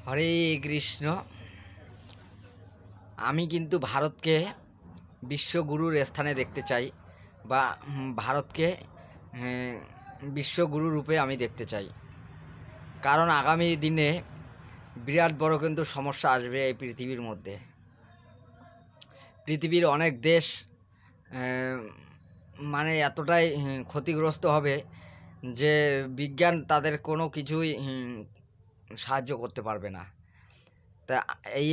হরে কৃষ্ণ। আমি কিন্তু ভারতকে বিশ্বগুরুর স্থানে দেখতে চাই, বা ভারতকে বিশ্বগুরু রূপে আমি দেখতে চাই। কারণ আগামী দিনে বিরাট বড় কিন্তু সমস্যা আসবে এই পৃথিবীর মধ্যে। পৃথিবীর অনেক দেশ মানে এতটাই ক্ষতিগ্রস্ত হবে যে বিজ্ঞান তাদের কোনো কিছুই সাহায্য করতে পারবে না। তা এই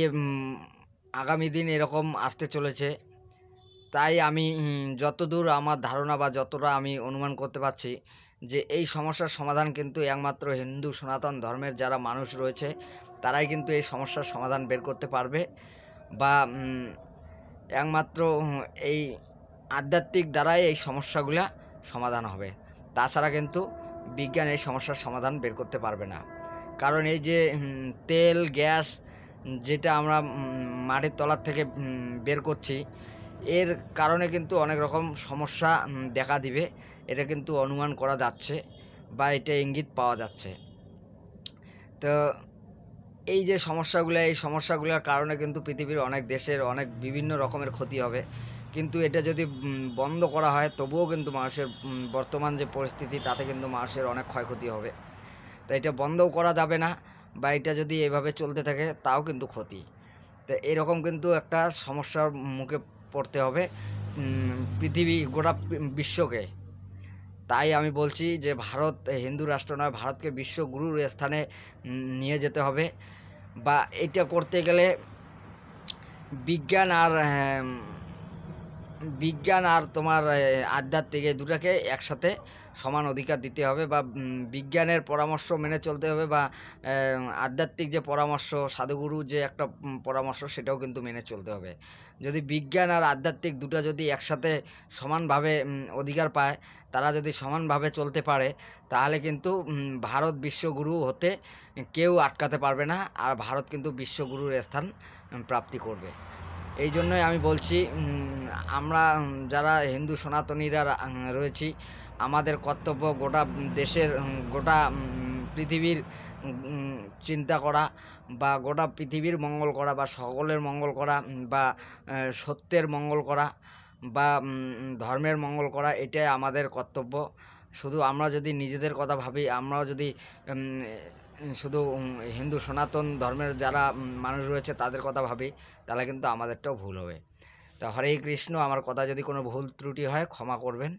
আগামী দিন এরকম আসতে চলেছে। তাই আমি যতদূর আমার ধারণা বা যতটা আমি অনুমান করতে পারছি যে এই সমস্যার সমাধান কিন্তু একমাত্র হিন্দু সনাতন ধর্মের যারা মানুষ রয়েছে তারাই কিন্তু এই সমস্যার সমাধান বের করতে পারবে, বা একমাত্র এই আধ্যাত্মিক দ্বারাই এই সমস্যাগুলা সমাধান হবে। তাছাড়া কিন্তু বিজ্ঞান এই সমস্যার সমাধান বের করতে পারবে না। কারণ এই যে তেল গ্যাস যেটা আমরা মাটির তলার থেকে বের করছি, এর কারণে কিন্তু অনেক রকম সমস্যা দেখা দিবে। এটা কিন্তু অনুমান করা যাচ্ছে বা এটা ইঙ্গিত পাওয়া যাচ্ছে। তো এই যে সমস্যাগুলো, এই সমস্যাগুলোর কারণে কিন্তু পৃথিবীর অনেক দেশের অনেক বিভিন্ন রকমের ক্ষতি হবে। কিন্তু এটা যদি বন্ধ করা হয় তবুও কিন্তু মানুষের বর্তমান যে পরিস্থিতি তাতে কিন্তু মানুষের অনেক ক্ষয়ক্ষতি হবে। তাই এটা বন্ধও করা যাবে না, বা এটা যদি এভাবে চলতে থাকে তাও কিন্তু ক্ষতি। তো এরকম কিন্তু একটা সমস্যার মুখে পড়তে হবে পৃথিবী গোটা বিশ্বকে। তাই আমি বলছি যে ভারত হিন্দু রাষ্ট্র নয়, ভারতকে বিশ্বগুরুর স্থানে নিয়ে যেতে হবে। বা এটা করতে গেলে বিজ্ঞান আর তোমার আধ্যাত্মিক এই দুটাকে একসাথে সমান অধিকার দিতে হবে, বা বিজ্ঞানের পরামর্শ মেনে চলতে হবে, বা আধ্যাত্মিক যে পরামর্শ, সাধুগুরু যে একটা পরামর্শ সেটাও কিন্তু মেনে চলতে হবে। যদি বিজ্ঞান আর আধ্যাত্মিক দুটো যদি একসাথে সমানভাবে অধিকার পায়, তারা যদি সমানভাবে চলতে পারে, তাহলে কিন্তু ভারত বিশ্বগুরু হতে কেউ আটকাতে পারবে না, আর ভারত কিন্তু বিশ্বগুরুর স্থান প্রাপ্তি করবে। এই জন্যই আমি বলছি আমরা যারা হিন্দু সনাতনীরা রয়েছি, আমাদের কর্তব্য গোটা দেশের গোটা পৃথিবীর চিন্তা করা, বা গোটা পৃথিবীর মঙ্গল করা, বা সকলের মঙ্গল করা, বা সত্যের মঙ্গল করা, বা ধর্মের মঙ্গল করা, এটাই আমাদের কর্তব্য। শুধু আমরা যদি নিজেদের কথা ভাবি, আমরাও যদি শুধু হিন্দু সনাতন ধর্মের যারা মানুষ রয়েছে তাদের কথা ভাবি, তাহলে কিন্তু আমাদেরটাও ভুল হবে। তা হরে কৃষ্ণ। আমার কথা যদি কোনো ভুল ত্রুটি হয় ক্ষমা করবেন।